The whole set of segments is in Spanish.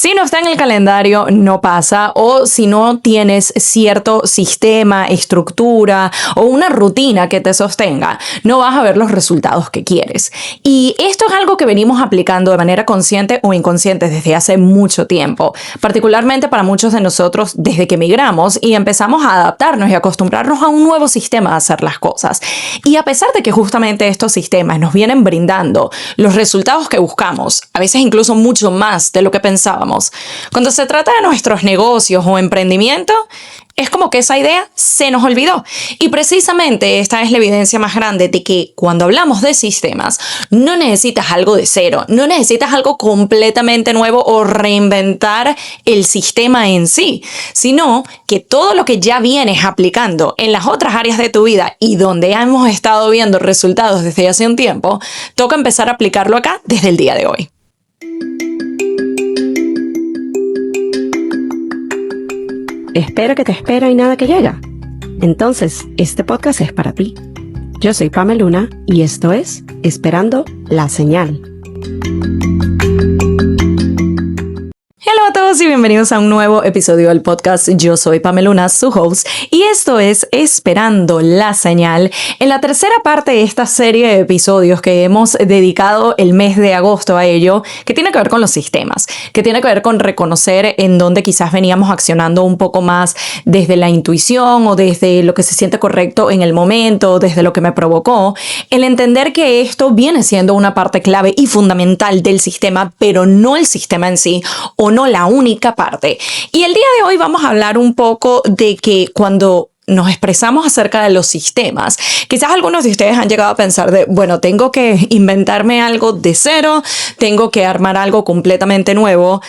Si no está en el calendario, no pasa, o si no tienes cierto sistema, estructura o una rutina que te sostenga, no vas a ver los resultados que quieres. Y esto es algo que venimos aplicando de manera consciente o inconsciente desde hace mucho tiempo, particularmente para muchos de nosotros desde que emigramos y empezamos a adaptarnos y acostumbrarnos a un nuevo sistema de hacer las cosas. Y a pesar de que justamente estos sistemas nos vienen brindando los resultados que buscamos, a veces incluso mucho más de lo que pensábamos, cuando se trata de nuestros negocios o emprendimiento, es como que esa idea se nos olvidó. Y precisamente esta es la evidencia más grande de que cuando hablamos de sistemas, no necesitas algo de cero, no necesitas algo completamente nuevo o reinventar el sistema en sí, sino que todo lo que ya vienes aplicando en las otras áreas de tu vida y donde hemos estado viendo resultados desde hace un tiempo, toca empezar a aplicarlo acá desde el día de hoy. Espera que te espera y nada que llega. Entonces, este podcast es para ti. Yo soy Pamela Luna y esto es Esperando la Señal. Hola a todos y bienvenidos a un nuevo episodio del podcast. Yo soy Pamela Luna, su host, y esto es Esperando la Señal, en la tercera parte de esta serie de episodios que hemos dedicado el mes de agosto a ello, que tiene que ver con los sistemas, que tiene que ver con reconocer en dónde quizás veníamos accionando un poco más desde la intuición o desde lo que se siente correcto en el momento, desde lo que me provocó, el entender que esto viene siendo una parte clave y fundamental del sistema, pero no el sistema en sí, o no la única parte. Y el día de hoy vamos a hablar un poco de que cuando nos expresamos acerca de los sistemas, quizás algunos de ustedes han llegado a pensar de, bueno, tengo que inventarme algo de cero, tengo que armar algo completamente nuevo.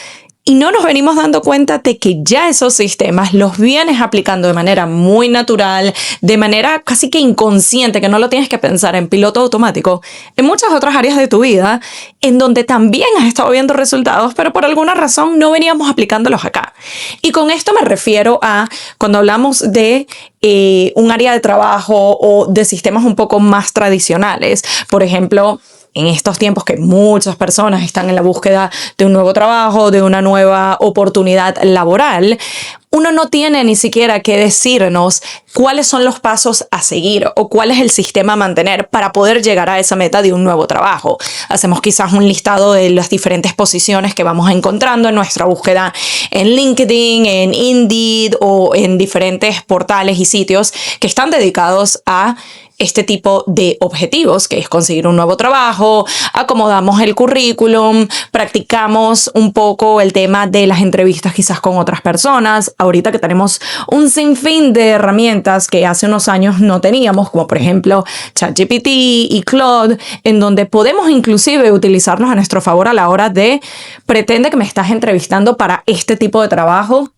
Y no nos venimos dando cuenta de que ya esos sistemas los vienes aplicando de manera muy natural, de manera casi que inconsciente, que no lo tienes que pensar en piloto automático, en muchas otras áreas de tu vida, en donde también has estado viendo resultados, pero por alguna razón no veníamos aplicándolos acá. Y con esto me refiero a cuando hablamos de un área de trabajo o de sistemas un poco más tradicionales. Por ejemplo, en estos tiempos que muchas personas están en la búsqueda de un nuevo trabajo, de una nueva oportunidad laboral, uno no tiene ni siquiera que decirnos cuáles son los pasos a seguir o cuál es el sistema a mantener para poder llegar a esa meta de un nuevo trabajo. Hacemos quizás un listado de las diferentes posiciones que vamos encontrando en nuestra búsqueda en LinkedIn, en Indeed o en diferentes portales y sitios que están dedicados a este tipo de objetivos, que es conseguir un nuevo trabajo, acomodamos el currículum, practicamos un poco el tema de las entrevistas quizás con otras personas. Ahorita que tenemos un sinfín de herramientas que hace unos años no teníamos, como por ejemplo ChatGPT y Claude, en donde podemos inclusive utilizarlos a nuestro favor a la hora de pretende que me estás entrevistando para este tipo de trabajo.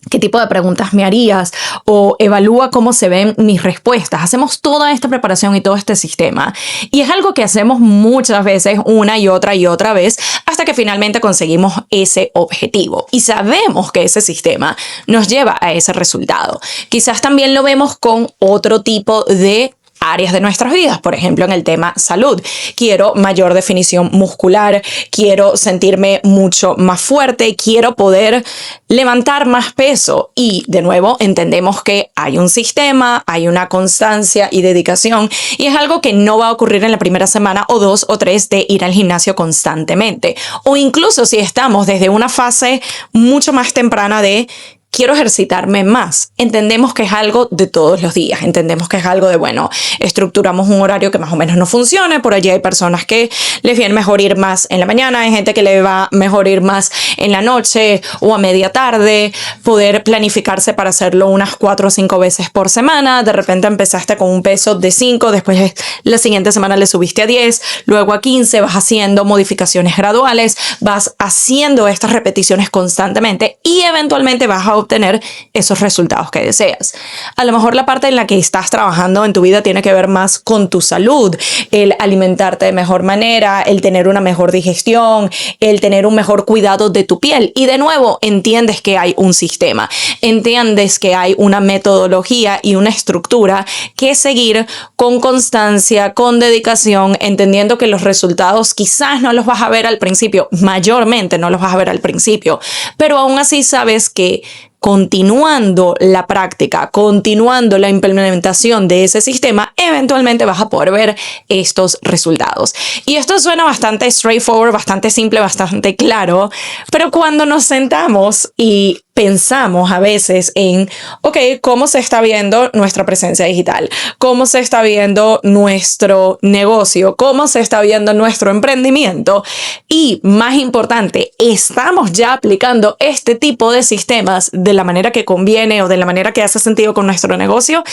¿Qué tipo de preguntas me harías? O evalúa cómo se ven mis respuestas. Hacemos toda esta preparación y todo este sistema. Y es algo que hacemos muchas veces, una y otra vez, hasta que finalmente conseguimos ese objetivo. Y sabemos que ese sistema nos lleva a ese resultado. Quizás también lo vemos con otro tipo de áreas de nuestras vidas, por ejemplo en el tema salud. Quiero mayor definición muscular, quiero sentirme mucho más fuerte, quiero poder levantar más peso y de nuevo entendemos que hay un sistema, hay una constancia y dedicación y es algo que no va a ocurrir en la primera semana o 2 o 3 de ir al gimnasio constantemente o incluso si estamos desde una fase mucho más temprana de quiero ejercitarme más. Entendemos que es algo de todos los días. Entendemos que es algo de, bueno, estructuramos un horario que más o menos no funcione. Por allí hay personas que les viene mejor ir más en la mañana. Hay gente que le va mejor ir más en la noche o a media tarde. Poder planificarse para hacerlo unas 4 o 5 veces por semana. De repente empezaste con un peso de 5. Después la siguiente semana le subiste a 10. Luego a 15. Vas haciendo modificaciones graduales. Vas haciendo estas repeticiones constantemente y eventualmente vas a obtener esos resultados que deseas. A lo mejor la parte en la que estás trabajando en tu vida tiene que ver más con tu salud, el alimentarte de mejor manera, el tener una mejor digestión, el tener un mejor cuidado de tu piel. Y de nuevo, entiendes que hay un sistema, entiendes que hay una metodología y una estructura que seguir con constancia, con dedicación, entendiendo que los resultados quizás no los vas a ver al principio, mayormente no los vas a ver al principio, pero aún así sabes que continuando la práctica, continuando la implementación de ese sistema, eventualmente vas a poder ver estos resultados. Y esto suena bastante straightforward, bastante simple, bastante claro, pero cuando nos sentamos y pensamos a veces en, ok, ¿cómo se está viendo nuestra presencia digital? ¿Cómo se está viendo nuestro negocio? ¿Cómo se está viendo nuestro emprendimiento? Y más importante, ¿estamos ya aplicando este tipo de sistemas de la manera que conviene o de la manera que hace sentido con nuestro negocio?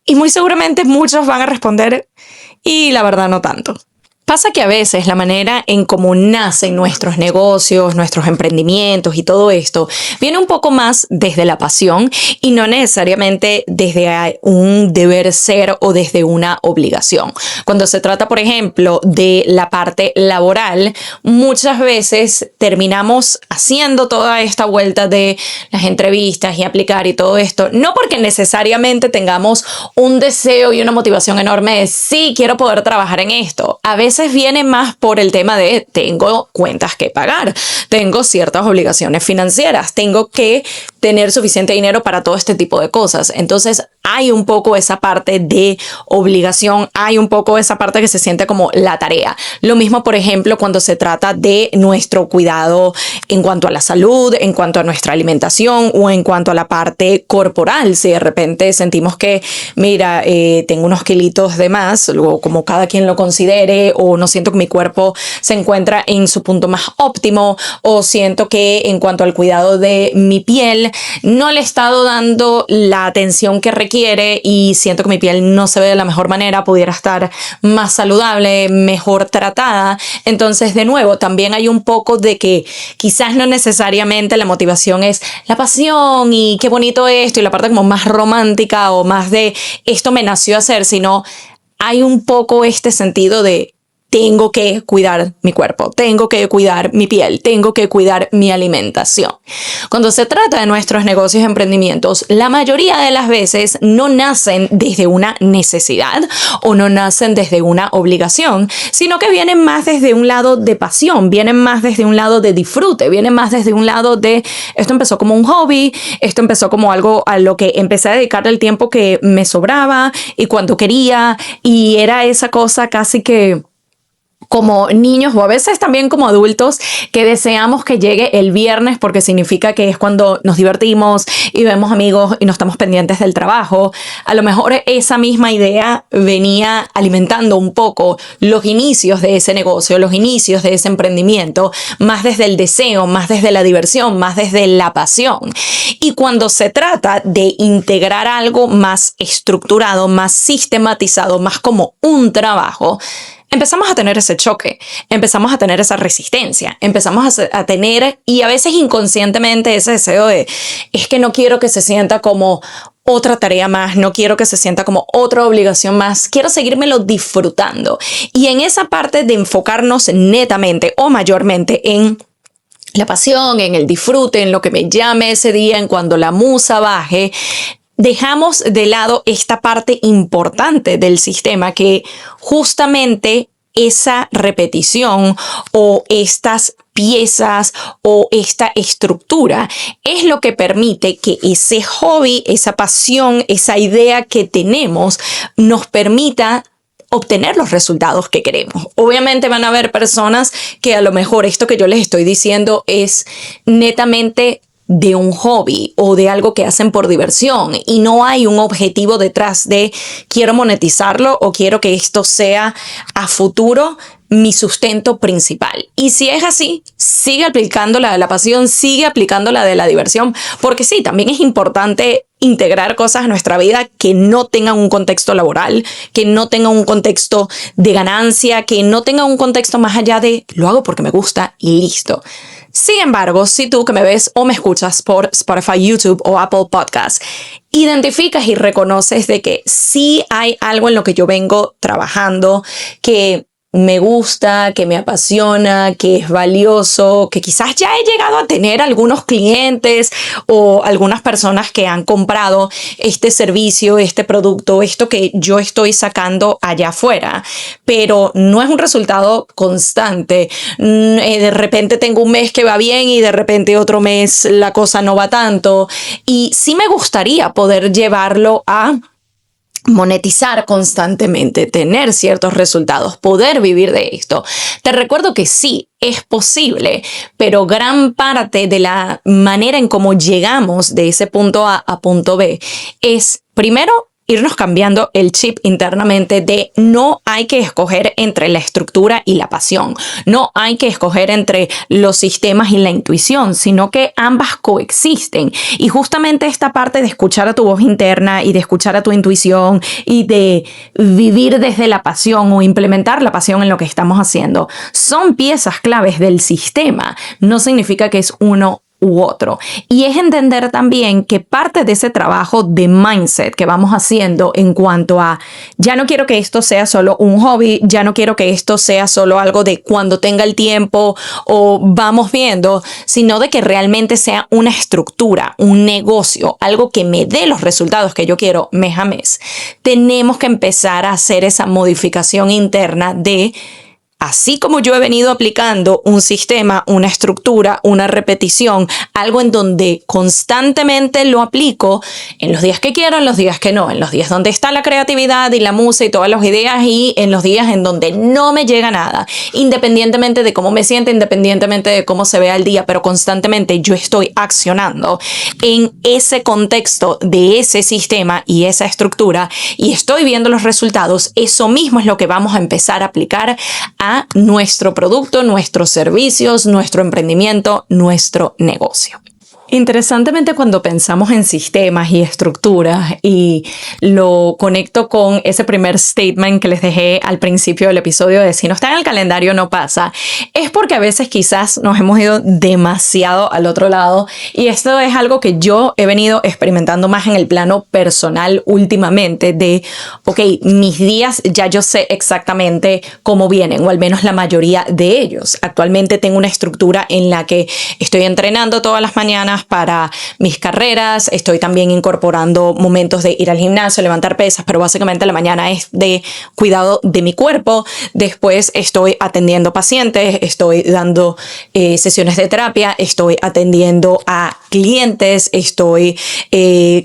Y muy seguramente muchos van a responder, y la verdad no tanto. Pasa que a veces la manera en cómo nacen nuestros negocios, nuestros emprendimientos y todo esto viene un poco más desde la pasión y no necesariamente desde un deber ser o desde una obligación. Cuando se trata, por ejemplo, de la parte laboral, muchas veces terminamos haciendo toda esta vuelta de las entrevistas y aplicar y todo esto, no porque necesariamente tengamos un deseo y una motivación enorme de sí, quiero poder trabajar en esto. A veces viene más por el tema de tengo cuentas que pagar, tengo ciertas obligaciones financieras, tengo que tener suficiente dinero para todo este tipo de cosas. Entonces hay un poco esa parte de obligación, hay un poco esa parte que se siente como la tarea. Lo mismo, por ejemplo, cuando se trata de nuestro cuidado en cuanto a la salud, en cuanto a nuestra alimentación o en cuanto a la parte corporal. Si de repente sentimos que, mira, tengo unos kilitos de más, luego como cada quien lo considere, o no siento que mi cuerpo se encuentra en su punto más óptimo, o siento que en cuanto al cuidado de mi piel no le he estado dando la atención que requiere y siento que mi piel no se ve de la mejor manera, pudiera estar más saludable, mejor tratada. Entonces, de nuevo, también hay un poco de que quizás no necesariamente la motivación es la pasión y qué bonito esto y la parte como más romántica o más de esto me nació hacer, sino hay un poco este sentido de tengo que cuidar mi cuerpo, tengo que cuidar mi piel, tengo que cuidar mi alimentación. Cuando se trata de nuestros negocios y emprendimientos, la mayoría de las veces no nacen desde una necesidad o no nacen desde una obligación, sino que vienen más desde un lado de pasión, vienen más desde un lado de disfrute, vienen más desde un lado de esto empezó como un hobby, esto empezó como algo a lo que empecé a dedicarle el tiempo que me sobraba y cuando quería, y era esa cosa casi que como niños o a veces también como adultos que deseamos que llegue el viernes porque significa que es cuando nos divertimos y vemos amigos y no estamos pendientes del trabajo. A lo mejor esa misma idea venía alimentando un poco los inicios de ese negocio, los inicios de ese emprendimiento, más desde el deseo, más desde la diversión, más desde la pasión. Y cuando se trata de integrar algo más estructurado, más sistematizado, más como un trabajo, empezamos a tener ese choque, empezamos a tener esa resistencia, empezamos a tener, y a veces inconscientemente, ese deseo de, es que no quiero que se sienta como otra tarea más, no quiero que se sienta como otra obligación más, quiero seguírmelo disfrutando. Y en esa parte de enfocarnos netamente o mayormente en la pasión, en el disfrute, en lo que me llame ese día, en cuando la musa baje, dejamos de lado esta parte importante del sistema que justamente esa repetición o estas piezas o esta estructura es lo que permite que ese hobby, esa pasión, esa idea que tenemos nos permita obtener los resultados que queremos. Obviamente van a haber personas que a lo mejor esto que yo les estoy diciendo es netamente de un hobby o de algo que hacen por diversión y no hay un objetivo detrás de quiero monetizarlo o quiero que esto sea a futuro mi sustento principal. Y si es así, sigue aplicando la de la pasión, sigue aplicando la de la diversión, porque sí, también es importante integrar cosas a nuestra vida que no tengan un contexto laboral, que no tengan un contexto de ganancia, que no tengan un contexto más allá de lo hago porque me gusta y listo. Sin embargo, si tú que me ves o me escuchas por Spotify, YouTube o Apple Podcasts, identificas y reconoces de que sí hay algo en lo que yo vengo trabajando, que me gusta, que me apasiona, que es valioso, que quizás ya he llegado a tener algunos clientes o algunas personas que han comprado este servicio, este producto, esto que yo estoy sacando allá afuera, pero no es un resultado constante. De repente tengo un mes que va bien y de repente otro mes la cosa no va tanto, y sí me gustaría poder llevarlo a monetizar constantemente, tener ciertos resultados, poder vivir de esto. Te recuerdo que sí, es posible, pero gran parte de la manera en cómo llegamos de ese punto A a punto B es, primero, irnos cambiando el chip internamente de no hay que escoger entre la estructura y la pasión, no hay que escoger entre los sistemas y la intuición, sino que ambas coexisten. Y justamente esta parte de escuchar a tu voz interna y de escuchar a tu intuición y de vivir desde la pasión o implementar la pasión en lo que estamos haciendo son piezas claves del sistema. No significa que es uno u otro. Y es entender también que parte de ese trabajo de mindset que vamos haciendo en cuanto a ya no quiero que esto sea solo un hobby, ya no quiero que esto sea solo algo de cuando tenga el tiempo o vamos viendo, sino de que realmente sea una estructura, un negocio, algo que me dé los resultados que yo quiero mes a mes. Tenemos que empezar a hacer esa modificación interna de así como yo he venido aplicando un sistema, una estructura, una repetición, algo en donde constantemente lo aplico en los días que quiero, en los días que no, en los días donde está la creatividad y la musa y todas las ideas y en los días en donde no me llega nada, independientemente de cómo me sienta, independientemente de cómo se vea el día, pero constantemente yo estoy accionando en ese contexto de ese sistema y esa estructura y estoy viendo los resultados. Eso mismo es lo que vamos a empezar a aplicar a nuestro producto, nuestros servicios, nuestro emprendimiento, nuestro negocio. Interesantemente, cuando pensamos en sistemas y estructuras y lo conecto con ese primer statement que les dejé al principio del episodio de si no está en el calendario no pasa, es porque a veces quizás nos hemos ido demasiado al otro lado y esto es algo que yo he venido experimentando más en el plano personal últimamente de, ok, mis días ya yo sé exactamente cómo vienen o al menos la mayoría de ellos. Actualmente tengo una estructura en la que estoy entrenando todas las mañanas para mis carreras, estoy también incorporando momentos de ir al gimnasio, levantar pesas, pero básicamente la mañana es de cuidado de mi cuerpo. Después estoy atendiendo pacientes, estoy dando sesiones de terapia, estoy atendiendo a clientes, estoy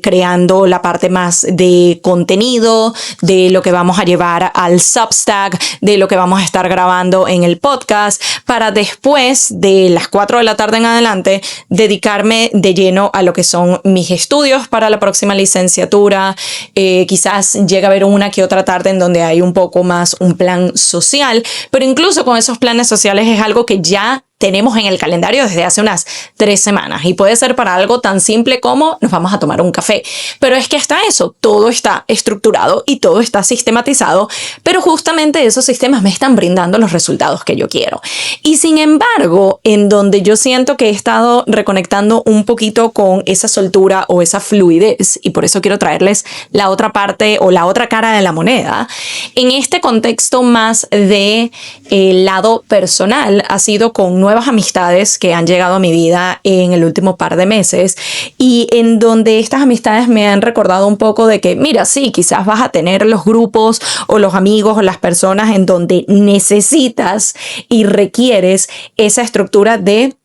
creando la parte más de contenido, de lo que vamos a llevar al Substack, de lo que vamos a estar grabando en el podcast, para después de las 4 de la tarde en adelante dedicarme de lleno a lo que son mis estudios para la próxima licenciatura. Quizás llega a haber una que otra tarde en donde hay un poco más un plan social, pero incluso con esos planes sociales es algo que ya tenemos en el calendario desde hace unas 3 semanas y puede ser para algo tan simple como nos vamos a tomar un café. Pero es que hasta eso, todo está estructurado y todo está sistematizado, pero justamente esos sistemas me están brindando los resultados que yo quiero. Y sin embargo, en donde yo siento que he estado reconectando un poquito con esa soltura o esa fluidez, y por eso quiero traerles la otra parte o la otra cara de la moneda, en este contexto más de lado personal, ha sido con nuevas amistades que han llegado a mi vida en el último par de meses y en donde estas amistades me han recordado un poco de que, mira, sí, quizás vas a tener los grupos o los amigos o las personas en donde necesitas y requieres esa estructura de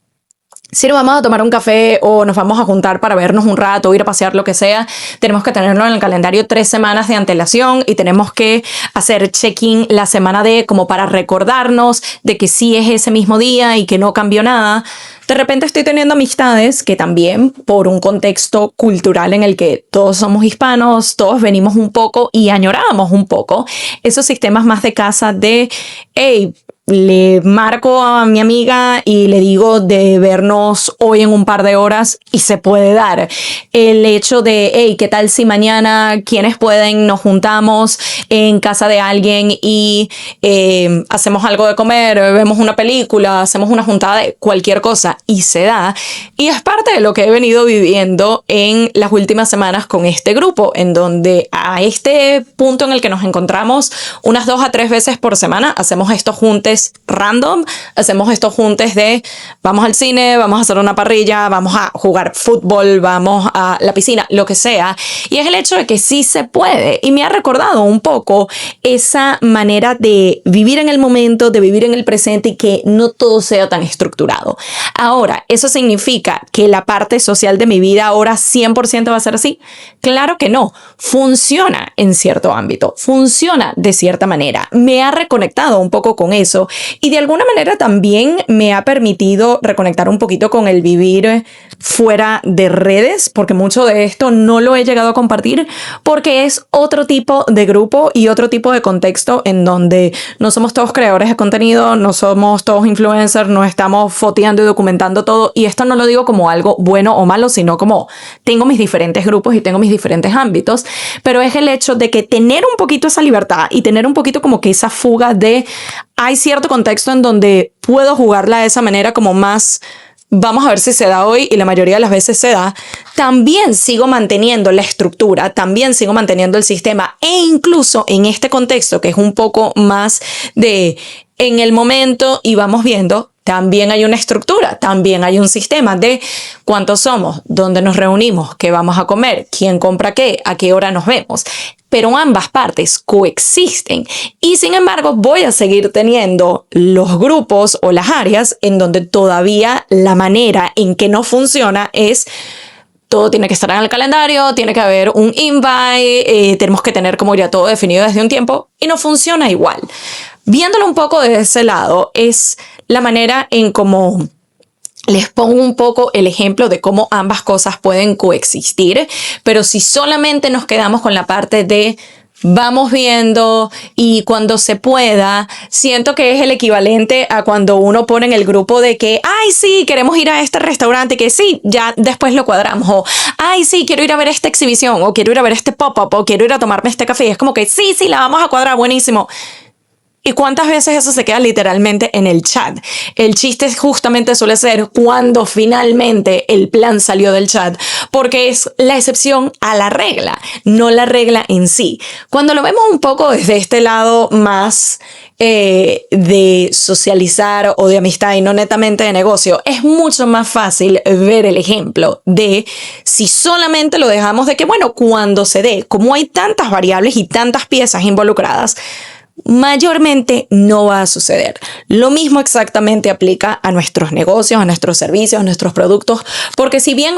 si nos vamos a tomar un café o nos vamos a juntar para vernos un rato o ir a pasear, lo que sea, tenemos que tenerlo en el calendario 3 semanas de antelación y tenemos que hacer check-in la semana de como para recordarnos de que sí es ese mismo día y que no cambió nada. De repente estoy teniendo amistades que también por un contexto cultural en el que todos somos hispanos, todos venimos un poco y añorábamos un poco esos sistemas más de casa de, hey, le marco a mi amiga y le digo de vernos hoy en un par de horas y se puede dar. El hecho de, hey, ¿qué tal si mañana quienes pueden nos juntamos en casa de alguien y hacemos algo de comer, vemos una película, hacemos una juntada de cualquier cosa y se da? Y es parte de lo que he venido viviendo en las últimas semanas con este grupo, en donde a este punto en el que nos encontramos unas 2 a 3 veces por semana hacemos estos juntes random, hacemos estos juntes de vamos al cine, vamos a hacer una parrilla, vamos a jugar fútbol, vamos a la piscina, lo que sea. Y es el hecho de que sí se puede. Y me ha recordado un poco esa manera de vivir en el momento, de vivir en el presente y que no todo sea tan estructurado. Ahora, ¿eso significa que la parte social de mi vida ahora 100% va a ser así? Claro que no. Funciona en cierto ámbito, funciona de cierta manera. Me ha reconectado un poco con eso y de alguna manera también me ha permitido reconectar un poquito con el vivir fuera de redes, porque mucho de esto no lo he llegado a compartir porque es otro tipo de grupo y otro tipo de contexto en donde no somos todos creadores de contenido, no somos todos influencers, no estamos foteando y documentando todo. Y esto no lo digo como algo bueno o malo, sino como tengo mis diferentes grupos y tengo mis diferentes ámbitos, pero es el hecho de que tener un poquito esa libertad y tener un poquito como que esa fuga de hay cierto contexto en donde puedo jugarla de esa manera como más vamos a ver si se da hoy, y la mayoría de las veces se da. También sigo manteniendo la estructura, también sigo manteniendo el sistema, e incluso en este contexto que es un poco más de en el momento y vamos viendo, también hay una estructura, también hay un sistema de cuántos somos, dónde nos reunimos, qué vamos a comer, quién compra qué, a qué hora nos vemos. Pero ambas partes coexisten y sin embargo voy a seguir teniendo los grupos o las áreas en donde todavía la manera en que no funciona es todo tiene que estar en el calendario, tiene que haber un invite, tenemos que tener como ya todo definido desde un tiempo y no funciona igual. Viéndolo un poco de ese lado es la manera en cómo les pongo un poco el ejemplo de cómo ambas cosas pueden coexistir, pero si solamente nos quedamos con la parte de vamos viendo y cuando se pueda, siento que es el equivalente a cuando uno pone en el grupo de que, ay, sí, queremos ir a este restaurante, que sí, ya después lo cuadramos, o ay, sí, quiero ir a ver esta exhibición, o quiero ir a ver este pop-up, o quiero ir a tomarme este café. Es como que sí, la vamos a cuadrar, buenísimo. ¿Y cuántas veces eso se queda literalmente en el chat? El chiste justamente suele ser cuando finalmente el plan salió del chat, porque es la excepción a la regla, no la regla en sí. Cuando lo vemos un poco desde este lado más de socializar o de amistad y no netamente de negocio, es mucho más fácil ver el ejemplo de si solamente lo dejamos de que, bueno, cuando se dé, como hay tantas variables y tantas piezas involucradas, mayormente no va a suceder. Lo mismo exactamente aplica a nuestros negocios, a nuestros servicios, a nuestros productos, porque si bien,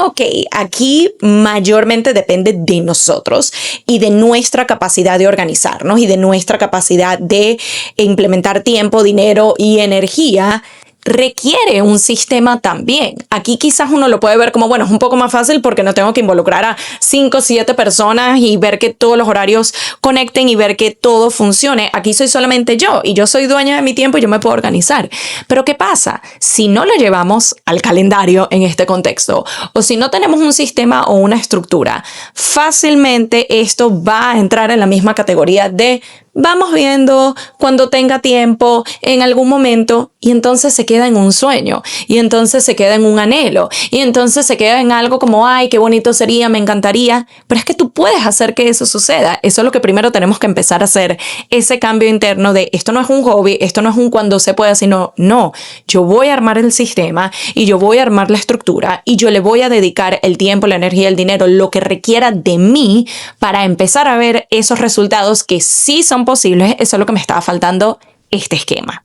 aquí mayormente depende de nosotros y de nuestra capacidad de organizarnos y de nuestra capacidad de implementar tiempo, dinero y energía, requiere un sistema también. Aquí quizás uno lo puede ver como, bueno, es un poco más fácil porque no tengo que involucrar a 5 o 7 personas y ver que todos los horarios conecten y ver que todo funcione. Aquí soy solamente yo y yo soy dueña de mi tiempo y yo me puedo organizar. Pero ¿qué pasa? Si no lo llevamos al calendario en este contexto o si no tenemos un sistema o una estructura, fácilmente esto va a entrar en la misma categoría de vamos viendo cuando tenga tiempo en algún momento, y entonces se queda en un sueño y entonces se queda en un anhelo y entonces se queda en algo como ay, qué bonito sería, me encantaría, pero es que tú puedes hacer que eso suceda. Eso es lo que primero tenemos que empezar a hacer, ese cambio interno de esto no es un hobby, esto no es un cuando se pueda, sino no, yo voy a armar el sistema y yo voy a armar la estructura y yo le voy a dedicar el tiempo, la energía, el dinero, lo que requiera de mí para empezar a ver esos resultados que sí son posibles. Eso es lo que me estaba faltando, este esquema.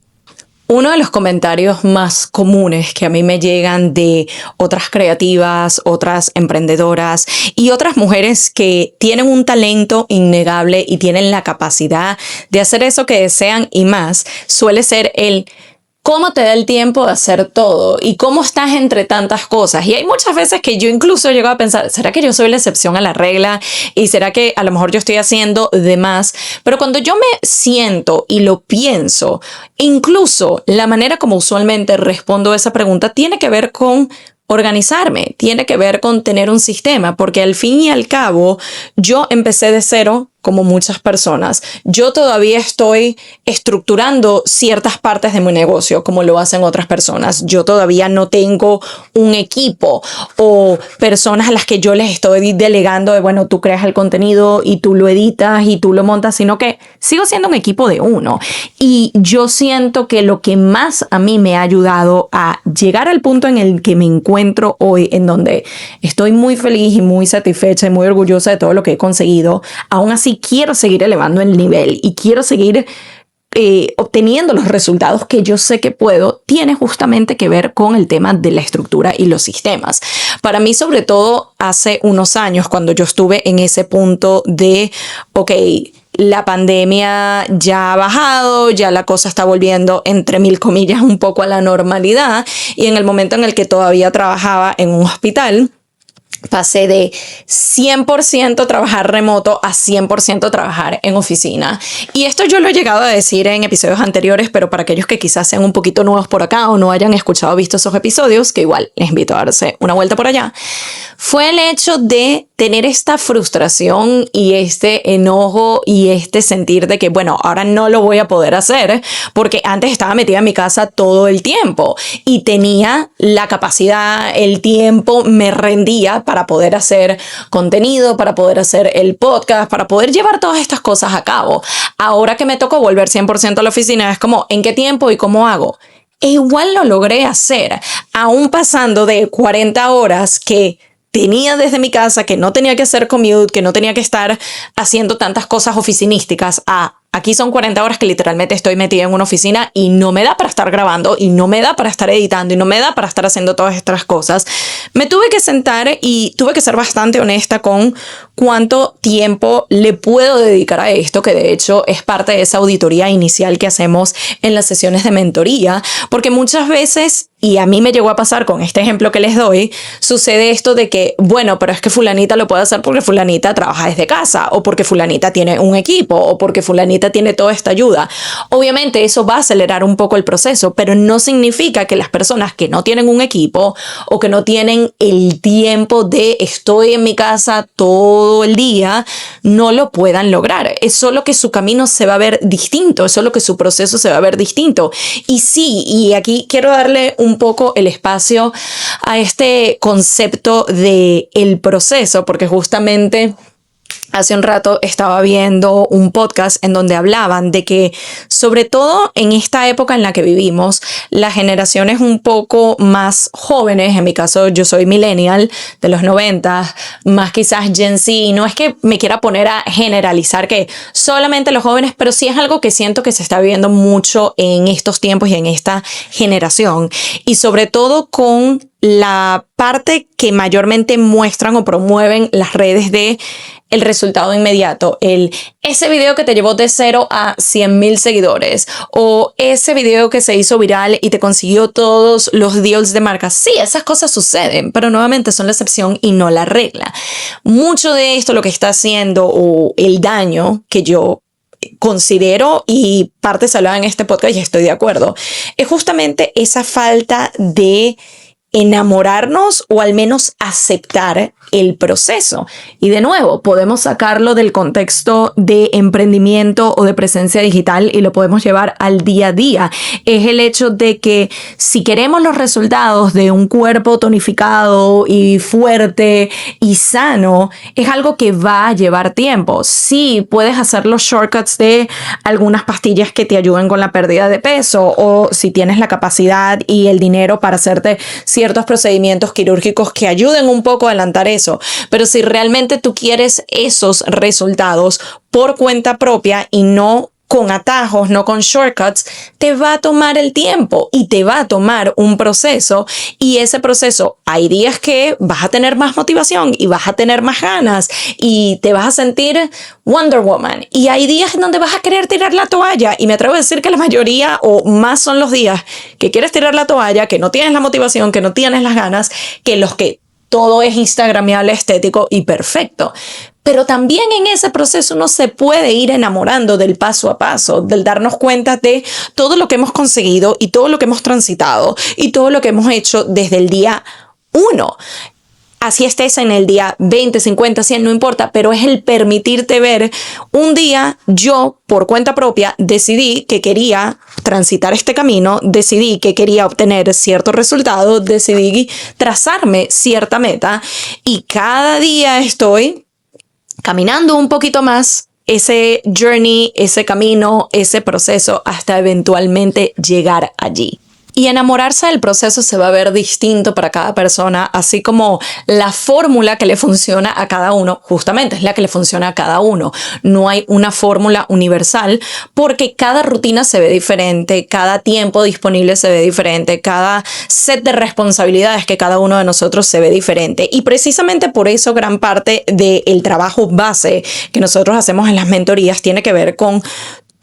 Uno de los comentarios más comunes que a mí me llegan de otras creativas, otras emprendedoras y otras mujeres que tienen un talento innegable y tienen la capacidad de hacer eso que desean y más, suele ser el cómo te da el tiempo de hacer todo y cómo estás entre tantas cosas. Y hay muchas veces que yo incluso llego a pensar, ¿será que yo soy la excepción a la regla? ¿Y será que a lo mejor yo estoy haciendo de más? Pero cuando yo me siento y lo pienso, incluso la manera como usualmente respondo a esa pregunta tiene que ver con organizarme, tiene que ver con tener un sistema, porque al fin y al cabo yo empecé de cero como muchas personas. Yo todavía estoy estructurando ciertas partes de mi negocio como lo hacen otras personas. Yo todavía no tengo un equipo o personas a las que yo les estoy delegando de, bueno, tú creas el contenido y tú lo editas y tú lo montas, sino que sigo siendo un equipo de uno. Y yo siento que lo que más a mí me ha ayudado a llegar al punto en el que me encuentro hoy, en donde estoy muy feliz y muy satisfecha y muy orgullosa de todo lo que he conseguido, aún así quiero seguir elevando el nivel y quiero seguir obteniendo los resultados que yo sé que puedo, tiene justamente que ver con el tema de la estructura y los sistemas. Para mí, sobre todo hace unos años, cuando yo estuve en ese punto de, ok, la pandemia ya ha bajado, ya la cosa está volviendo, entre mil comillas, un poco a la normalidad, y en el momento en el que todavía trabajaba en un hospital, pasé de 100% trabajar remoto a 100% trabajar en oficina. Y esto yo lo he llegado a decir en episodios anteriores, pero para aquellos que quizás sean un poquito nuevos por acá o no hayan escuchado o visto esos episodios, que igual les invito a darse una vuelta por allá, fue el hecho de tener esta frustración y este enojo y este sentir de que, bueno, ahora no lo voy a poder hacer porque antes estaba metida en mi casa todo el tiempo y tenía la capacidad, el tiempo, me rendía para poder hacer contenido, para poder hacer el podcast, para poder llevar todas estas cosas a cabo. Ahora que me tocó volver 100% a la oficina, es como, ¿en qué tiempo y cómo hago? E igual lo logré hacer, aún pasando de 40 horas que tenía desde mi casa, que no tenía que hacer commute, que no tenía que estar haciendo tantas cosas oficinísticas, aquí son 40 horas que literalmente estoy metida en una oficina y no me da para estar grabando y no me da para estar editando y no me da para estar haciendo todas estas cosas. Me tuve que sentar y tuve que ser bastante honesta con cuánto tiempo le puedo dedicar a esto, que de hecho es parte de esa auditoría inicial que hacemos en las sesiones de mentoría, porque muchas veces, y a mí me llegó a pasar con este ejemplo que les doy, sucede esto de que, bueno, pero es que fulanita lo puede hacer porque fulanita trabaja desde casa, o porque fulanita tiene un equipo, o porque fulanita tiene toda esta ayuda. Obviamente eso va a acelerar un poco el proceso, pero no significa que las personas que no tienen un equipo o que no tienen el tiempo de estoy en mi casa todo el día no lo puedan lograr. Es solo que su camino se va a ver distinto, es solo que su proceso se va a ver distinto. Y sí, y aquí quiero darle un poco el espacio a este concepto de el proceso, porque justamente hace un rato estaba viendo un podcast en donde hablaban de que, sobre todo en esta época en la que vivimos, las generaciones un poco más jóvenes, en mi caso yo soy millennial de los 90, más quizás Gen Z, no es que me quiera poner a generalizar que solamente los jóvenes, pero sí es algo que siento que se está viviendo mucho en estos tiempos y en esta generación, y sobre todo con la parte que mayormente muestran o promueven las redes de el resultado inmediato, ese video que te llevó de 0 a 100,000 seguidores, o ese video que se hizo viral y te consiguió todos los deals de marca. Sí, esas cosas suceden, pero nuevamente son la excepción y no la regla. Mucho de esto lo que está haciendo, o el daño que yo considero, y parte se hablaba en este podcast y estoy de acuerdo, es justamente esa falta de enamorarnos o al menos aceptar el proceso. Y de nuevo, podemos sacarlo del contexto de emprendimiento o de presencia digital y lo podemos llevar al día a día. Es el hecho de que si queremos los resultados de un cuerpo tonificado y fuerte y sano, es algo que va a llevar tiempo. Sí, puedes hacer los shortcuts de algunas pastillas que te ayuden con la pérdida de peso, o si tienes la capacidad y el dinero para hacerte ciertos procedimientos quirúrgicos que ayuden un poco a adelantar eso. Pero si realmente tú quieres esos resultados por cuenta propia y no con atajos, no con shortcuts, te va a tomar el tiempo y te va a tomar un proceso, y ese proceso hay días que vas a tener más motivación y vas a tener más ganas y te vas a sentir Wonder Woman, y hay días en donde vas a querer tirar la toalla, y me atrevo a decir que la mayoría o más son los días que quieres tirar la toalla, que no tienes la motivación, que no tienes las ganas, que los que todo es instagramiable, estético y perfecto. Pero también en ese proceso uno se puede ir enamorando del paso a paso, del darnos cuenta de todo lo que hemos conseguido y todo lo que hemos transitado y todo lo que hemos hecho desde el día 1. Así estés en el día 20, 50, 100, no importa, pero es el permitirte ver. Un día yo, por cuenta propia, decidí que quería transitar este camino, decidí que quería obtener cierto resultado, decidí trazarme cierta meta, y cada día estoy caminando un poquito más ese journey, ese camino, ese proceso, hasta eventualmente llegar allí. Y enamorarse del proceso se va a ver distinto para cada persona, así como la fórmula que le funciona a cada uno, justamente es la que le funciona a cada uno. No hay una fórmula universal, porque cada rutina se ve diferente, cada tiempo disponible se ve diferente, cada set de responsabilidades que cada uno de nosotros se ve diferente. Y precisamente por eso gran parte del trabajo base que nosotros hacemos en las mentorías tiene que ver con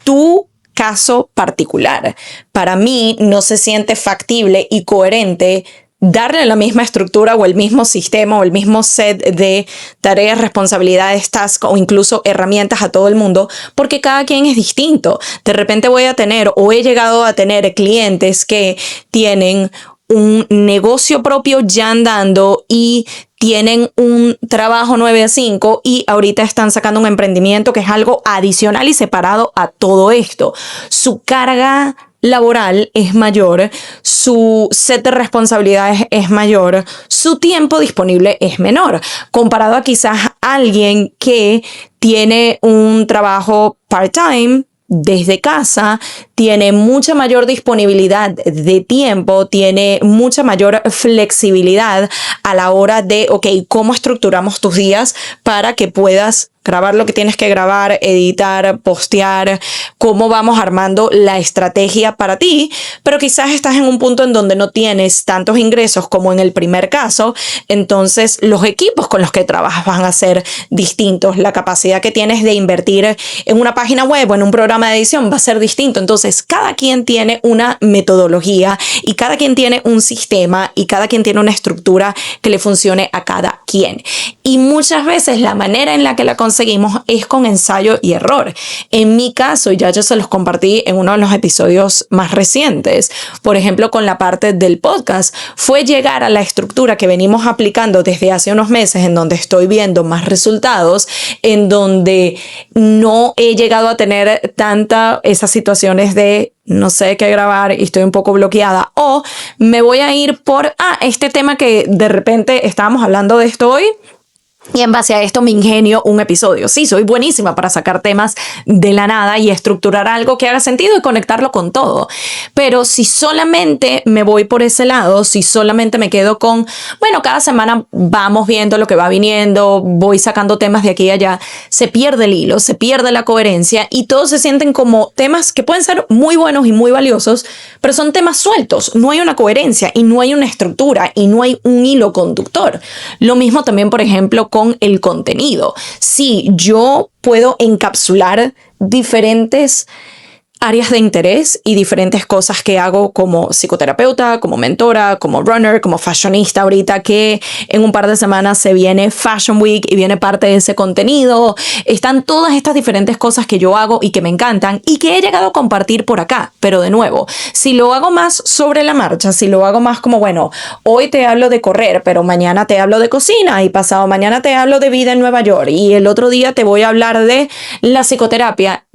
tu caso particular. Para mí no se siente factible y coherente darle la misma estructura o el mismo sistema o el mismo set de tareas, responsabilidades, tasks o incluso herramientas a todo el mundo, porque cada quien es distinto. De repente voy a tener o he llegado a tener clientes que tienen un negocio propio ya andando y tienen un trabajo 9 a 5 y ahorita están sacando un emprendimiento que es algo adicional y separado a todo esto. Su carga laboral es mayor, su set de responsabilidades es mayor, su tiempo disponible es menor, comparado a quizás alguien que tiene un trabajo part-time desde casa, tiene mucha mayor disponibilidad de tiempo, tiene mucha mayor flexibilidad a la hora de, ¿cómo estructuramos tus días para que puedas grabar lo que tienes que grabar, editar, postear, cómo vamos armando la estrategia para ti? Pero quizás estás en un punto en donde no tienes tantos ingresos como en el primer caso, entonces los equipos con los que trabajas van a ser distintos, la capacidad que tienes de invertir en una página web o en un programa de edición va a ser distinto. Entonces cada quien tiene una metodología y cada quien tiene un sistema y cada quien tiene una estructura que le funcione a cada quien. Y muchas veces la manera en la que la conseguimos es con ensayo y error. En mi caso, ya yo se los compartí en uno de los episodios más recientes, por ejemplo con la parte del podcast, fue llegar a la estructura que venimos aplicando desde hace unos meses, en donde estoy viendo más resultados, en donde no he llegado a tener esas situaciones de no sé qué grabar y estoy un poco bloqueada, o me voy a ir por este tema que de repente estábamos hablando de esto hoy, y en base a esto me ingenio un episodio. Sí, soy buenísima para sacar temas de la nada y estructurar algo que haga sentido y conectarlo con todo. Pero si solamente me voy por ese lado, si solamente me quedo con, cada semana vamos viendo lo que va viniendo, voy sacando temas de aquí y allá, se pierde el hilo, se pierde la coherencia y todos se sienten como temas que pueden ser muy buenos y muy valiosos, pero son temas sueltos. No hay una coherencia y no hay una estructura y no hay un hilo conductor. Lo mismo también, por ejemplo, con el contenido. Sí, yo puedo encapsular diferentes áreas de interés y diferentes cosas que hago como psicoterapeuta, como mentora, como runner, como fashionista ahorita, que en un par de semanas se viene Fashion Week y viene parte de ese contenido. Están todas estas diferentes cosas que yo hago y que me encantan y que he llegado a compartir por acá. Pero de nuevo, si lo hago más sobre la marcha, si lo hago más como, hoy te hablo de correr, pero mañana te hablo de cocina y pasado mañana te hablo de vida en Nueva York y el otro día te voy a hablar de la psicoterapia,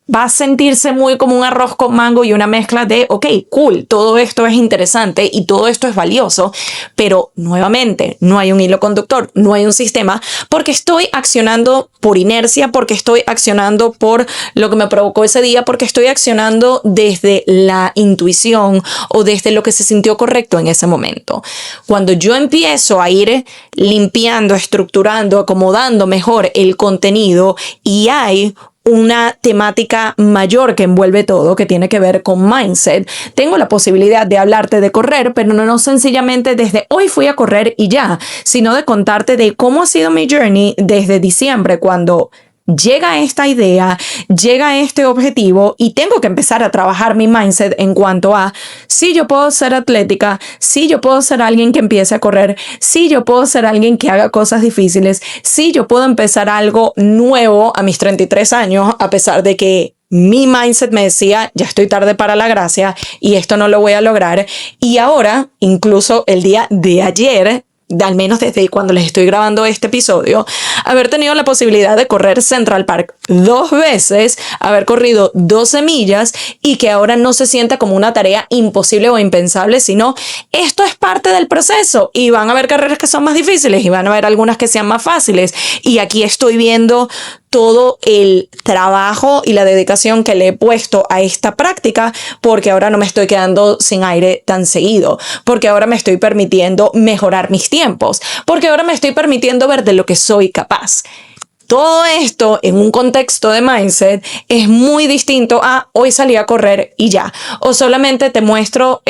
va a sentirse muy como un arroz con mango y una mezcla de, cool, todo esto es interesante y todo esto es valioso, pero nuevamente no hay un hilo conductor, no hay un sistema, porque estoy accionando por inercia, porque estoy accionando por lo que me provocó ese día, porque estoy accionando desde la intuición o desde lo que se sintió correcto en ese momento. Cuando yo empiezo a ir limpiando, estructurando, acomodando mejor el contenido y hay una temática mayor que envuelve todo, que tiene que ver con mindset. Tengo la posibilidad de hablarte de correr, pero no sencillamente desde hoy fui a correr y ya, sino de contarte de cómo ha sido mi journey desde diciembre, cuando llega esta idea, llega este objetivo y tengo que empezar a trabajar mi mindset en cuanto a si yo puedo ser atlética, si yo puedo ser alguien que empiece a correr, si yo puedo ser alguien que haga cosas difíciles, si yo puedo empezar algo nuevo a mis 33 años, a pesar de que mi mindset me decía, ya estoy tarde para la gracia y esto no lo voy a lograr. Y ahora, incluso el día de ayer, al menos desde cuando les estoy grabando este episodio, haber tenido la posibilidad de correr Central Park 2 veces, haber corrido 12 millas y que ahora no se sienta como una tarea imposible o impensable, sino esto es parte del proceso y van a haber carreras que son más difíciles y van a haber algunas que sean más fáciles y aquí estoy viendo todo el trabajo y la dedicación que le he puesto a esta práctica, porque ahora no me estoy quedando sin aire tan seguido, porque ahora me estoy permitiendo mejorar mis tiempos, porque ahora me estoy permitiendo ver de lo que soy capaz. Todo esto en un contexto de mindset es muy distinto a hoy salí a correr y ya, o solamente te muestro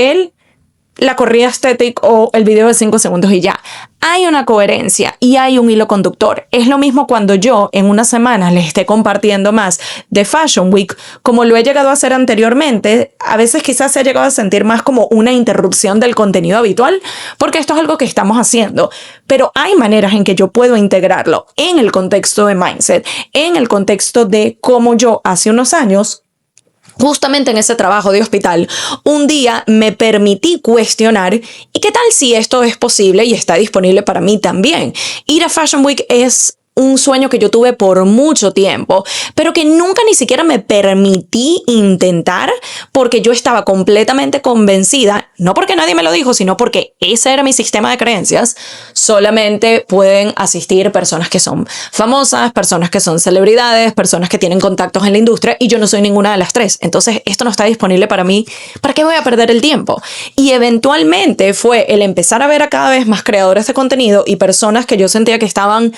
la corrida estética o el video de 5 segundos y ya. Hay una coherencia y hay un hilo conductor. Es lo mismo cuando yo en una semana les esté compartiendo más de Fashion Week, como lo he llegado a hacer anteriormente. A veces quizás se ha llegado a sentir más como una interrupción del contenido habitual, porque esto es algo que estamos haciendo. Pero hay maneras en que yo puedo integrarlo en el contexto de mindset, en el contexto de cómo yo hace unos años, justamente en ese trabajo de hospital, un día me permití cuestionar, ¿y qué tal si esto es posible y está disponible para mí también? Ir a Fashion Week es un sueño que yo tuve por mucho tiempo, pero que nunca ni siquiera me permití intentar porque yo estaba completamente convencida, no porque nadie me lo dijo, sino porque ese era mi sistema de creencias. Solamente pueden asistir personas que son famosas, personas que son celebridades, personas que tienen contactos en la industria y yo no soy ninguna de las tres. Entonces esto no está disponible para mí. ¿Para qué voy a perder el tiempo? Y eventualmente fue el empezar a ver a cada vez más creadores de contenido y personas que yo sentía que estaban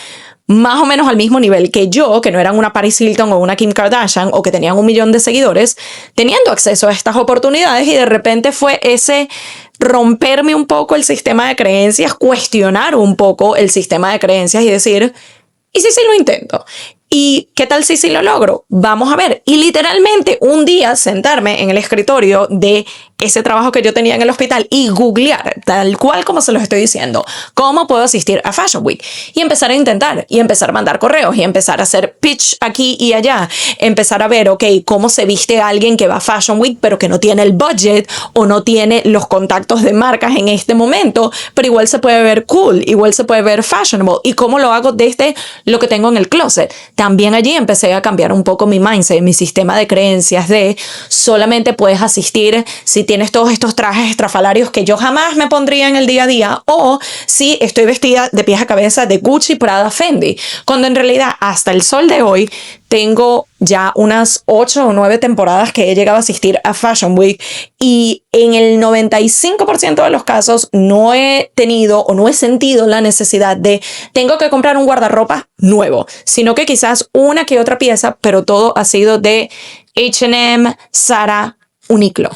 más o menos al mismo nivel que yo, que no eran una Paris Hilton o una Kim Kardashian o que tenían 1 millón de seguidores, teniendo acceso a estas oportunidades, y de repente fue ese romperme un poco el sistema de creencias, cuestionar un poco el sistema de creencias y decir, ¿y si sí lo intento? ¿Y qué tal si sí lo logro? Vamos a ver. Y literalmente un día sentarme en el escritorio de ese trabajo que yo tenía en el hospital y googlear, tal cual como se los estoy diciendo, cómo puedo asistir a Fashion Week y empezar a intentar y empezar a mandar correos y empezar a hacer pitch aquí y allá, empezar a ver, ok, cómo se viste alguien que va a Fashion Week pero que no tiene el budget o no tiene los contactos de marcas en este momento, pero igual se puede ver cool, igual se puede ver fashionable, y cómo lo hago desde lo que tengo en el closet. También allí empecé a cambiar un poco mi mindset, mi sistema de creencias de solamente puedes asistir si tienes todos estos trajes estrafalarios que yo jamás me pondría en el día a día, o si estoy vestida de pies a cabeza de Gucci, Prada, Fendi, cuando en realidad hasta el sol de hoy tengo ya unas 8 o 9 temporadas que he llegado a asistir a Fashion Week y en el 95% de los casos no he tenido o no he sentido la necesidad de tengo que comprar un guardarropa nuevo, sino que quizás una que otra pieza, pero todo ha sido de H&M, Zara, Uniqlo.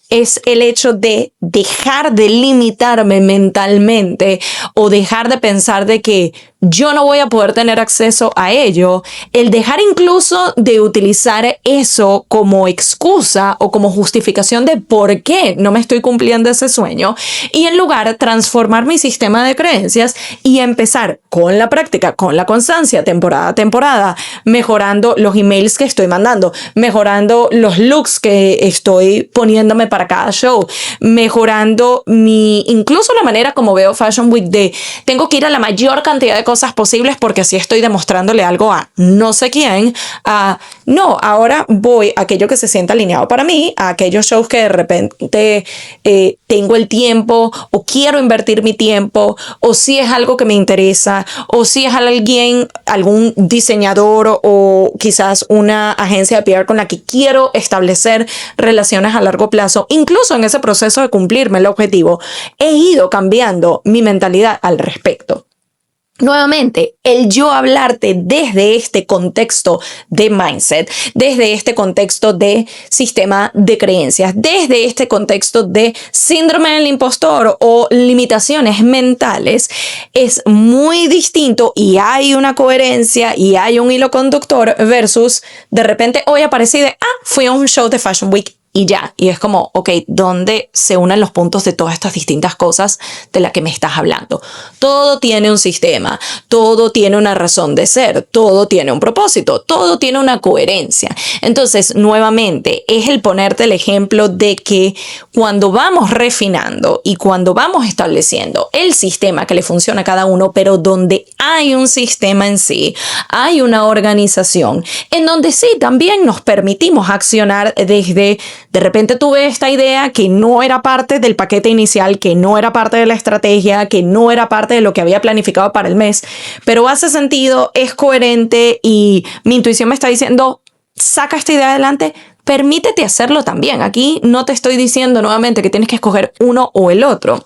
Es el hecho de dejar de limitarme mentalmente o dejar de pensar de que yo no voy a poder tener acceso a ello, el dejar incluso de utilizar eso como excusa o como justificación de por qué no me estoy cumpliendo ese sueño, y en lugar transformar mi sistema de creencias y empezar con la práctica, con la constancia, temporada a temporada, mejorando los emails que estoy mandando, mejorando los looks que estoy poniéndome para cada show, mejorando incluso la manera como veo Fashion Week, de tengo que ir a la mayor cantidad de cosas posibles porque así estoy demostrándole algo a no sé quién, no, ahora voy a aquello que se sienta alineado para mí, a aquellos shows que de repente tengo el tiempo o quiero invertir mi tiempo, o si es algo que me interesa, o si es algún diseñador o quizás una agencia de PR con la que quiero establecer relaciones a largo plazo. Incluso en ese proceso de cumplirme el objetivo, he ido cambiando mi mentalidad al respecto. Nuevamente, el yo hablarte desde este contexto de mindset, desde este contexto de sistema de creencias, desde este contexto de síndrome del impostor o limitaciones mentales, es muy distinto y hay una coherencia y hay un hilo conductor versus de repente hoy aparecí fui a un show de Fashion Week y ya, y es como, ok, ¿dónde se unen los puntos de todas estas distintas cosas de las que me estás hablando? Todo tiene un sistema, todo tiene una razón de ser, todo tiene un propósito, todo tiene una coherencia. Entonces, nuevamente, es el ponerte el ejemplo de que cuando vamos refinando y cuando vamos estableciendo el sistema que le funciona a cada uno, pero donde hay un sistema en sí, hay una organización, en donde sí, también nos permitimos accionar desde... De repente tuve esta idea que no era parte del paquete inicial, que no era parte de la estrategia, que no era parte de lo que había planificado para el mes, pero hace sentido, es coherente y mi intuición me está diciendo, saca esta idea adelante, permítete hacerlo también. Aquí no te estoy diciendo nuevamente que tienes que escoger uno o el otro.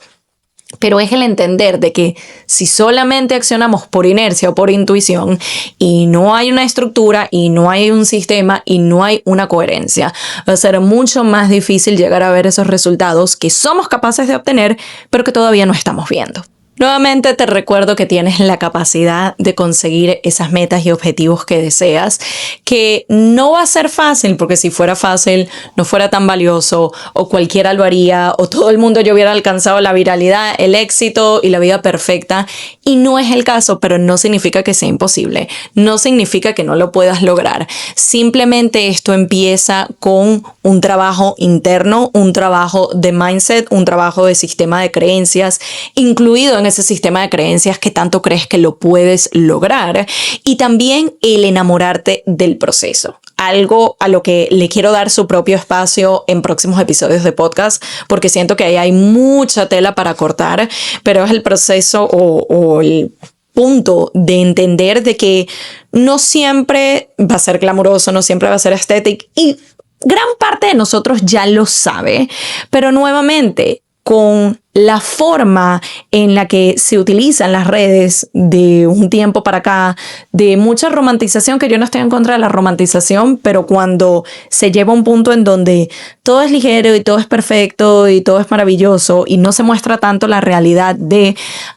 Pero es el entender de que si solamente accionamos por inercia o por intuición y no hay una estructura y no hay un sistema y no hay una coherencia, va a ser mucho más difícil llegar a ver esos resultados que somos capaces de obtener, pero que todavía no estamos viendo. Nuevamente te recuerdo que tienes la capacidad de conseguir esas metas y objetivos que deseas, que no va a ser fácil, porque si fuera fácil no fuera tan valioso o cualquiera lo haría o todo el mundo ya hubiera alcanzado la viralidad, el éxito y la vida perfecta, y no es el caso, pero no significa que sea imposible, no significa que no lo puedas lograr. Simplemente esto empieza con un trabajo interno, un trabajo de mindset, un trabajo de sistema de creencias, incluido en ese sistema de creencias que tanto crees que lo puedes lograr, y también el enamorarte del proceso. Algo a lo que le quiero dar su propio espacio en próximos episodios de podcast, porque siento que ahí hay mucha tela para cortar, pero es el proceso o el punto de entender de que no siempre va a ser glamuroso, no siempre va a ser estético, y gran parte de nosotros ya lo sabe, pero nuevamente, con la forma en la que se utilizan las redes de un tiempo para acá, de mucha romantización, que yo no estoy en contra de la romantización, pero cuando se lleva a un punto en donde todo es ligero y todo es perfecto y todo es maravilloso y no se muestra tanto la realidad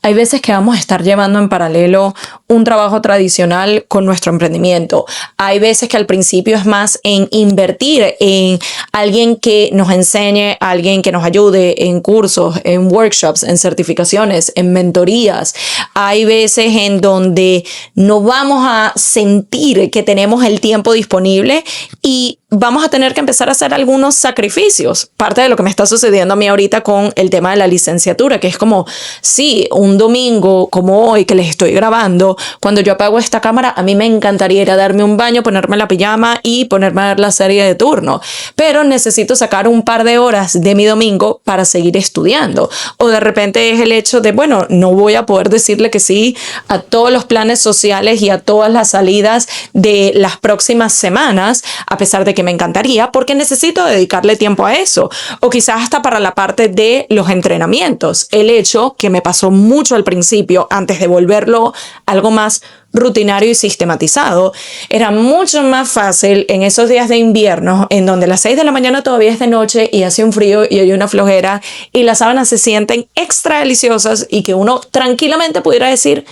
hay veces que vamos a estar llevando en paralelo un trabajo tradicional con nuestro emprendimiento. Hay veces que al principio es más en invertir en alguien que nos enseñe, alguien que nos ayude en cursos, en workshops, en certificaciones, en mentorías. Hay veces en donde no vamos a sentir que tenemos el tiempo disponible y vamos a tener que empezar a hacer algunos sacrificios. Parte de lo que me está sucediendo a mí ahorita con el tema de la licenciatura, que es como, sí, un domingo como hoy que les estoy grabando, cuando yo apago esta cámara, a mí me encantaría ir a darme un baño, ponerme la pijama y ponerme a ver la serie de turno, pero necesito sacar un par de horas de mi domingo para seguir estudiando. O de repente es el hecho de, bueno, no voy a poder decirle que sí a todos los planes sociales y a todas las salidas de las próximas semanas, a pesar de que me encantaría, porque necesito dedicarle tiempo a eso. O quizás hasta para la parte de los entrenamientos. El hecho que me pasó mucho al principio, antes de volverlo algo más rutinario y sistematizado, era mucho más fácil en esos días de invierno en donde las 6 de la mañana todavía es de noche y hace un frío y hay una flojera y las sábanas se sienten extra deliciosas y que uno tranquilamente pudiera decir,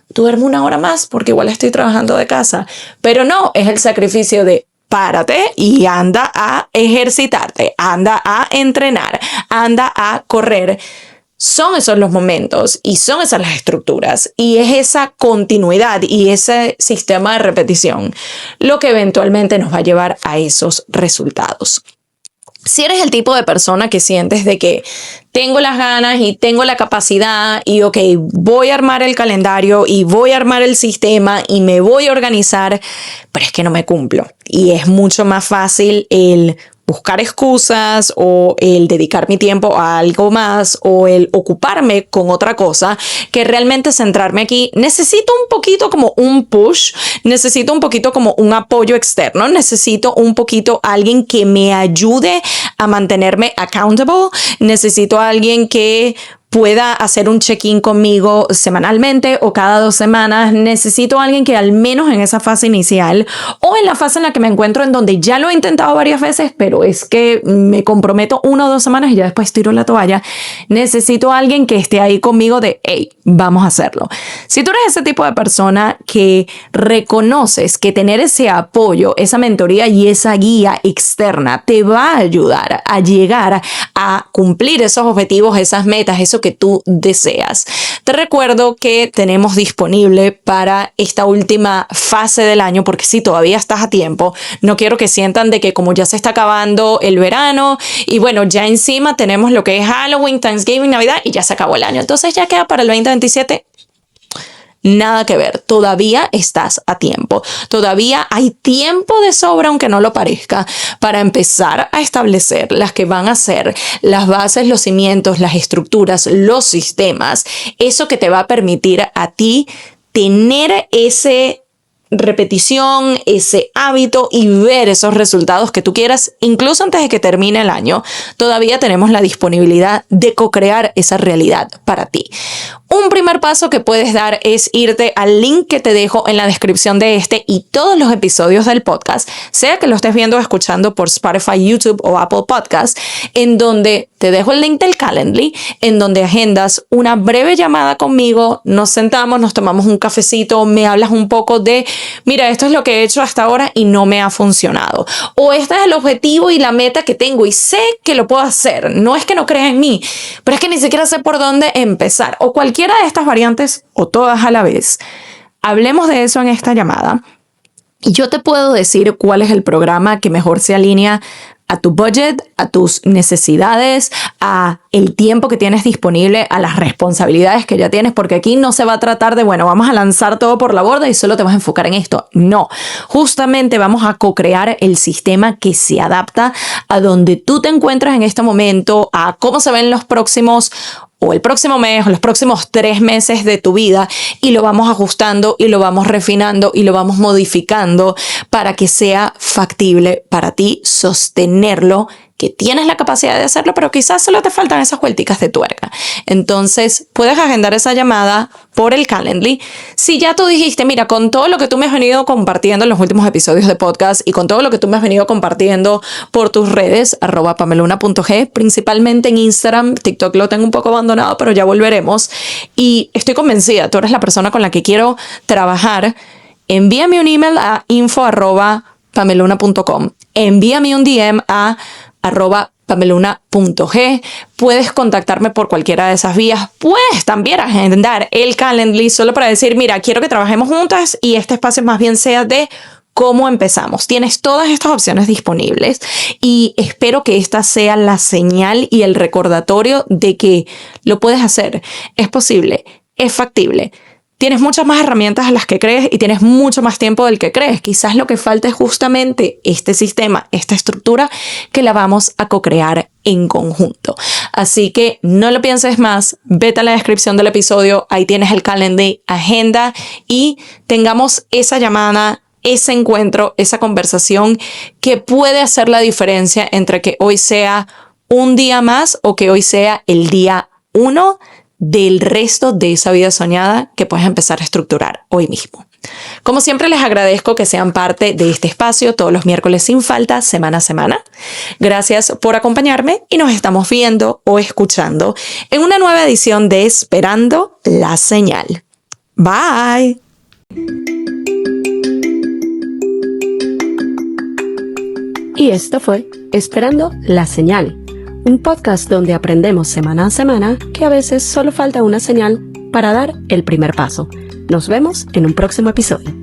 duermo una hora más porque igual estoy trabajando de casa. Pero no, es el sacrificio de párate y anda a ejercitarte, anda a entrenar, anda a correr. Son esos los momentos y son esas las estructuras y es esa continuidad y ese sistema de repetición lo que eventualmente nos va a llevar a esos resultados. Si eres el tipo de persona que sientes de que tengo las ganas y tengo la capacidad y ok, voy a armar el calendario y voy a armar el sistema y me voy a organizar, pero es que no me cumplo. Y es mucho más fácil el buscar excusas o el dedicar mi tiempo a algo más o el ocuparme con otra cosa que realmente centrarme aquí. Necesito un poquito como un push, necesito un poquito como un apoyo externo, necesito un poquito alguien que me ayude a mantenerme accountable, necesito a alguien que pueda hacer un check-in conmigo semanalmente o cada 2 semanas. Necesito a alguien que al menos en esa fase inicial o en la fase en la que me encuentro, en donde ya lo he intentado varias veces, pero es que me comprometo 1 o 2 semanas y ya después tiro la toalla. Necesito a alguien que esté ahí conmigo de, hey, vamos a hacerlo. Si tú eres ese tipo de persona que reconoces que tener ese apoyo, esa mentoría y esa guía externa te va a ayudar a llegar a cumplir esos objetivos, esas metas, eso que tú deseas. Te recuerdo que tenemos disponible para esta última fase del año, porque si todavía estás a tiempo, no quiero que sientan de que como ya se está acabando el verano y bueno, ya encima tenemos lo que es Halloween, Thanksgiving, Navidad y ya se acabó el año. Entonces ya queda para el 2027. Nada que ver, todavía estás a tiempo, todavía hay tiempo de sobra, aunque no lo parezca, para empezar a establecer las que van a ser las bases, los cimientos, las estructuras, los sistemas, eso que te va a permitir a ti tener ese repetición, ese hábito y ver esos resultados que tú quieras, incluso antes de que termine el año. Todavía tenemos la disponibilidad de co-crear esa realidad para ti. Un primer paso que puedes dar es irte al link que te dejo en la descripción de este y todos los episodios del podcast, sea que lo estés viendo o escuchando por Spotify, YouTube o Apple Podcasts, en donde te dejo el link del Calendly, en donde agendas una breve llamada conmigo, nos sentamos, nos tomamos un cafecito, me hablas un poco de, mira, esto es lo que he hecho hasta ahora y no me ha funcionado. O este es el objetivo y la meta que tengo y sé que lo puedo hacer. No es que no crea en mí, pero es que ni siquiera sé por dónde empezar. O cualquiera de estas variantes o todas a la vez. Hablemos de eso en esta llamada. Y yo te puedo decir cuál es el programa que mejor se alinea a tu budget, a tus necesidades, a el tiempo que tienes disponible, a las responsabilidades que ya tienes, porque aquí no se va a tratar de, bueno, vamos a lanzar todo por la borda y solo te vas a enfocar en esto. No, justamente vamos a co-crear el sistema que se adapta a donde tú te encuentras en este momento, a cómo se ven los próximos o el próximo mes o los próximos 3 meses de tu vida, y lo vamos ajustando y lo vamos refinando y lo vamos modificando para que sea factible para ti sostenerlo, que tienes la capacidad de hacerlo, pero quizás solo te faltan esas vuelticas de tuerca. Entonces, puedes agendar esa llamada por el Calendly. Si ya tú dijiste, mira, con todo lo que tú me has venido compartiendo en los últimos episodios de podcast y con todo lo que tú me has venido compartiendo por tus redes, @pameluna.g, principalmente en Instagram, TikTok lo tengo un poco abandonado, pero ya volveremos. Y estoy convencida, tú eres la persona con la que quiero trabajar. Envíame un email a info@pameluna.com. Envíame un DM a @pameluna.g. Puedes contactarme por cualquiera de esas vías. Puedes también agendar el Calendly solo para decir, mira, quiero que trabajemos juntas y este espacio más bien sea de cómo empezamos. Tienes todas estas opciones disponibles y espero que esta sea la señal y el recordatorio de que lo puedes hacer. Es posible, es factible. Tienes muchas más herramientas a las que crees y tienes mucho más tiempo del que crees. Quizás lo que falta es justamente este sistema, esta estructura que la vamos a co-crear en conjunto. Así que no lo pienses más, vete a la descripción del episodio, ahí tienes el Calendly, agenda y tengamos esa llamada, ese encuentro, esa conversación que puede hacer la diferencia entre que hoy sea un día más o que hoy sea el día 1 del resto de esa vida soñada que puedes empezar a estructurar hoy mismo. Como siempre, les agradezco que sean parte de este espacio todos los miércoles sin falta, semana a semana. Gracias por acompañarme y nos estamos viendo o escuchando en una nueva edición de Esperando la Señal. Bye. Y esto fue Esperando la Señal, un podcast donde aprendemos semana a semana que a veces solo falta una señal para dar el primer paso. Nos vemos en un próximo episodio.